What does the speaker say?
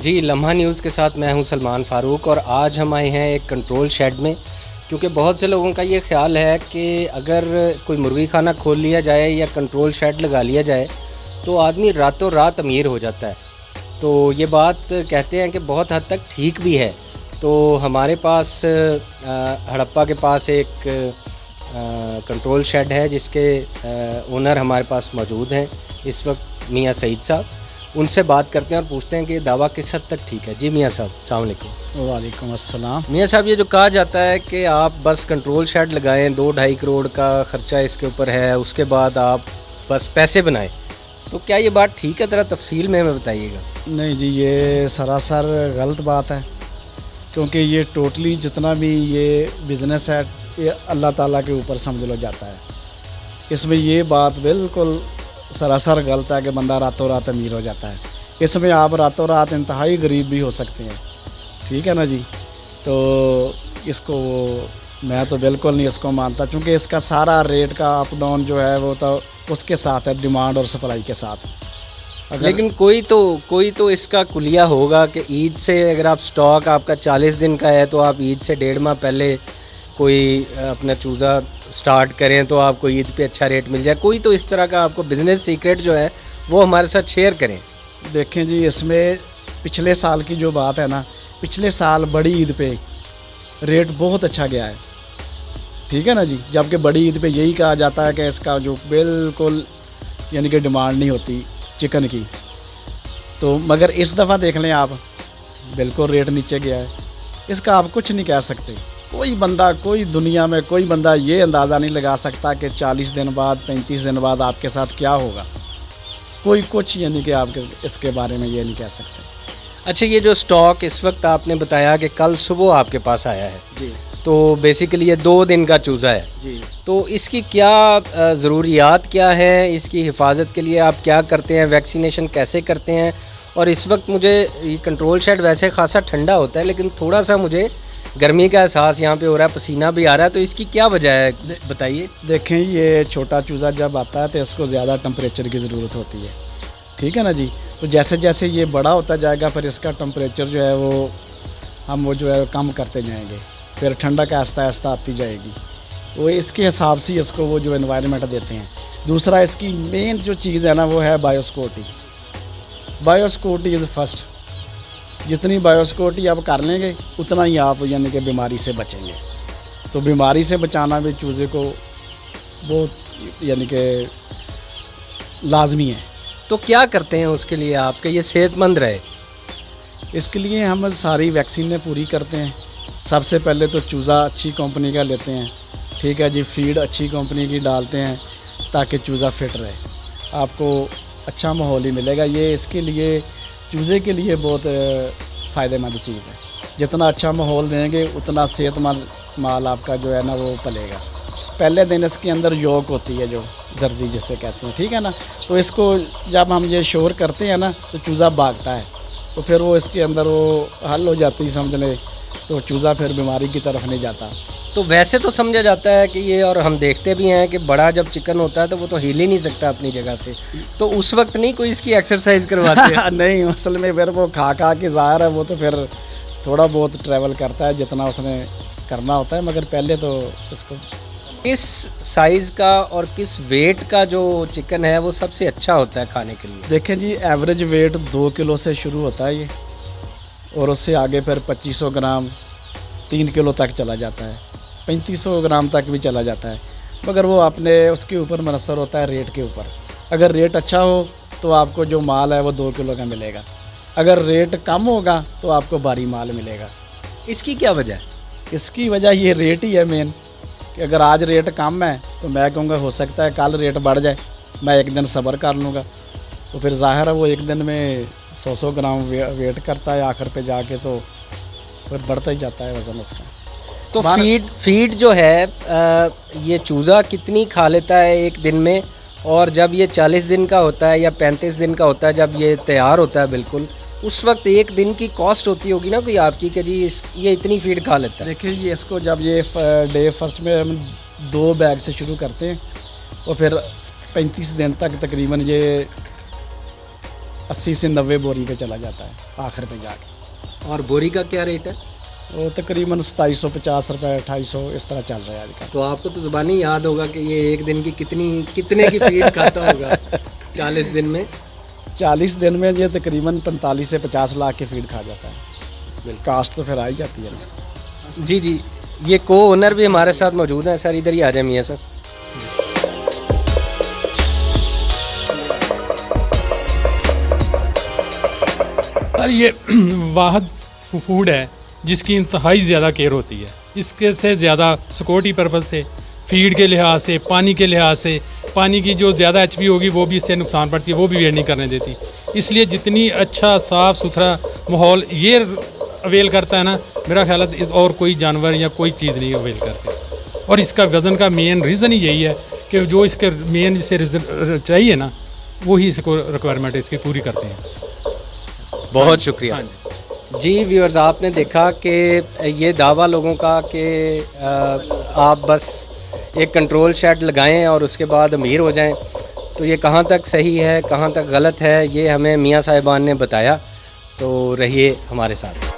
जी, लम्हा न्यूज़ के साथ मैं हूं सलमान फ़ारूक और आज हम आए हैं एक कंट्रोल शेड में, क्योंकि बहुत से लोगों का ये ख़्याल है कि अगर कोई मुर्गी खाना खोल लिया जाए या कंट्रोल शेड लगा लिया जाए तो आदमी रातों रात अमीर हो जाता है। तो ये बात कहते हैं कि बहुत हद तक ठीक भी है। तो हमारे पास हड़प्पा के पास एक कंट्रोल शेड है जिसके ओनर हमारे पास मौजूद हैं इस वक्त, मियाँ सईद साहब। उनसे बात करते हैं और पूछते हैं कि ये दावा किस हद तक ठीक है। जी मियाँ साहब, अस्सलाम वालेकुम। वालेकुम अस्सलाम। मियाँ साहब, ये जो कहा जाता है कि आप बस कंट्रोल शेड लगाएं, 2-2.5 करोड़ का ख़र्चा इसके ऊपर है, उसके बाद आप बस पैसे बनाएं, तो क्या ये बात ठीक है? ज़रा तफसील में हमें बताइएगा। नहीं जी, ये सरासर गलत बात है, क्योंकि ये टोटली जितना भी ये बिज़नेस है ये अल्लाह ताला के ऊपर समझ लो जाता है। इसमें ये बात बिल्कुल सरासर गलत है कि बंदा रातों रात अमीर हो जाता है। इसमें आप रातों रात इंतहाई गरीब भी हो सकते हैं, ठीक है ना जी। तो इसको मैं तो बिल्कुल नहीं इसको मानता, क्योंकि इसका सारा रेट का अप डाउन जो है वो तो उसके साथ है, डिमांड और सप्लाई के साथ। लेकिन कोई तो इसका कुलिया होगा कि ईद से अगर आप स्टॉक आपका 40 दिन का है तो आप ईद से 1.5 माह पहले कोई अपना चूज़ा स्टार्ट करें तो आपको ईद पे अच्छा रेट मिल जाए। कोई तो इस तरह का आपको बिज़नेस सीक्रेट जो है वो हमारे साथ शेयर करें। देखें जी, इसमें पिछले साल की जो बात है ना, पिछले साल बड़ी ईद पे रेट बहुत अच्छा गया है, ठीक है ना जी। जबकि बड़ी ईद पे यही कहा जाता है कि इसका जो बिल्कुल यानी कि डिमांड नहीं होती चिकन की, तो मगर इस दफ़ा देख लें आप, बिल्कुल रेट नीचे गया है। इसका आप कुछ नहीं कह सकते। कोई बंदा, कोई दुनिया में कोई बंदा ये अंदाज़ा नहीं लगा सकता कि 40 दिन बाद 35 दिन बाद आपके साथ क्या होगा। कोई कुछ यानी कि आपके इसके बारे में ये नहीं कह सकते। अच्छा, ये जो स्टॉक इस वक्त आपने बताया कि कल सुबह आपके पास आया है जी तो बेसिकली ये 2 दिन का चूज़ा है जी। तो इसकी क्या ज़रूरियात क्या है? इसकी हिफाजत के लिए आप क्या करते हैं? वैक्सीनेशन कैसे करते हैं? और इस वक्त मुझे ये कंट्रोल शेड वैसे खासा ठंडा होता है, लेकिन थोड़ा सा मुझे गर्मी का एहसास यहाँ पे हो रहा है, पसीना भी आ रहा है, तो इसकी क्या वजह है बताइए। देखें, ये छोटा चूज़ा जब आता है तो इसको ज़्यादा टेम्परेचर की ज़रूरत होती है, ठीक है ना जी। तो जैसे जैसे ये बड़ा होता जाएगा फिर इसका टेम्परेचर जो है वो जो है कम करते जाएंगे, फिर ठंडक आहिस्ता आहिस्ता आती जाएगी। वो इसके हिसाब से इसको वो जो एनवायरनमेंट देते हैं। दूसरा, इसकी मेन जो चीज़ है ना वो है बायोसिक्योरिटी। Biosecurity is first. जितनी बायोसिक्योरिटी आप कर लेंगे उतना ही आप यानी कि बीमारी से बचेंगे। तो बीमारी से बचाना भी चूज़े को बहुत यानी कि लाजमी है। तो क्या करते हैं उसके लिए आपके ये सेहतमंद रहे? इसके लिए हम सारी वैक्सीनें पूरी करते हैं। सबसे पहले तो चूज़ा अच्छी कंपनी का लेते हैं, ठीक है जी। फीड अच्छी कंपनी की डालते हैं ताकि चूज़ा फिट रहे, आपको अच्छा माहौल ही मिलेगा। ये इसके लिए चूज़े के लिए बहुत फ़ायदेमंद चीज़ है। जितना अच्छा माहौल देंगे उतना सेहतमंद माल आपका जो है ना वो पलेगा। पहले दिन इसके अंदर योक होती है जो जर्दी जिसे कहते हैं, ठीक है ना। तो इसको जब हम ये शोर करते हैं ना तो चूज़ा भागता है, तो फिर वो इसके अंदर वो हल हो जाती है समझ लें, तो चूज़ा फिर बीमारी की तरफ नहीं जाता। तो वैसे तो समझा जाता है कि ये, और हम देखते भी हैं कि बड़ा जब चिकन होता है तो वो तो हिल ही नहीं सकता अपनी जगह से, तो उस वक्त नहीं कोई इसकी एक्सरसाइज करवाते हैं? नहीं, असल में फिर वो खा के ज़ाहिर है वो तो फिर थोड़ा बहुत ट्रैवल करता है जितना उसने करना होता है, मगर पहले तो इसको। किस साइज़ का और किस वेट का जो चिकन है वो सबसे अच्छा होता है खाने के लिए? देखें जी, एवरेज वेट 2 किलो से शुरू होता है ये, और उससे आगे फिर 2500 ग्राम 3 किलो तक चला जाता है, 3500 ग्राम तक भी चला जाता है। मगर वो अपने उसके ऊपर मुनसर होता है रेट के ऊपर। अगर रेट अच्छा हो तो आपको जो माल है वो 2 किलो का मिलेगा, अगर रेट कम होगा तो आपको भारी माल मिलेगा। इसकी क्या वजह है? इसकी वजह ये रेट ही है मेन, कि अगर आज रेट कम है तो मैं कहूँगा हो सकता है कल रेट बढ़ जाए, मैं एक दिन सब्र कर लूँगा। तो फिर ज़ाहिर है वो एक दिन में 100 ग्राम वेट करता है, आखिर पे जाके तो फिर बढ़ता ही जाता है वज़न उसका। तो फीड जो है ये चूज़ा कितनी खा लेता है एक दिन में? और जब ये 40 दिन का होता है या 35 दिन का होता है, जब ये तैयार होता है बिल्कुल, उस वक्त एक दिन की कॉस्ट होती होगी ना कोई आपकी कि जी ये इतनी फीड खा लेता है? देखिए, ये इसको जब ये डे फर्स्ट में हम 2 बैग से शुरू करते हैं और फिर 35 दिन तक तकरीबन ये 80 से 90 बोरी पे चला जाता है आखिर पे जाके। और बोरी का क्या रेट है? वो तकरीबन 2750 रुपये 2800 इस तरह चल रहा है आजकल। तो आपको तो ज़ुबानी याद होगा कि ये एक दिन की कितने की फीड खाता होगा 40 दिन में? 40 दिन में ये तकरीबन 45 से 50 लाख की फीड खा जाता है। कास्ट तो फिर आ ही जाती है ना। जी जी, ये को ओनर भी हमारे साथ मौजूद हैं। सर इधर ही आ जाए मियाँ सर। सर ये वाहद फूड है जिसकी इंतहाई ज़्यादा केयर होती है। इसके से ज़्यादा सिक्योरिटी पर्पज़ से, फीड के लिहाज से, पानी के लिहाज से, पानी की जो ज़्यादा एचपी होगी वो भी इससे नुकसान पड़ती है, वो भी वेट नहीं करने देती। इसलिए जितनी अच्छा साफ़ सुथरा माहौल ये अवेल करता है ना, मेरा ख्याल है और कोई जानवर या कोई चीज़ नहीं अवेल करती। और इसका वज़न का मेन रीज़न ही यही है कि जो इसके मेन जिसे रीज़न चाहिए ना, वही इसको रिक्वायरमेंट इसकी पूरी करते हैं। बहुत शुक्रिया। जी व्यूअर्स, आपने देखा कि ये दावा लोगों का कि आप बस एक कंट्रोल शेड लगाएं और उसके बाद अमीर हो जाएं, तो ये कहाँ तक सही है, कहाँ तक गलत है, ये हमें मियाँ साहिबान ने बताया। तो रहिए हमारे साथ।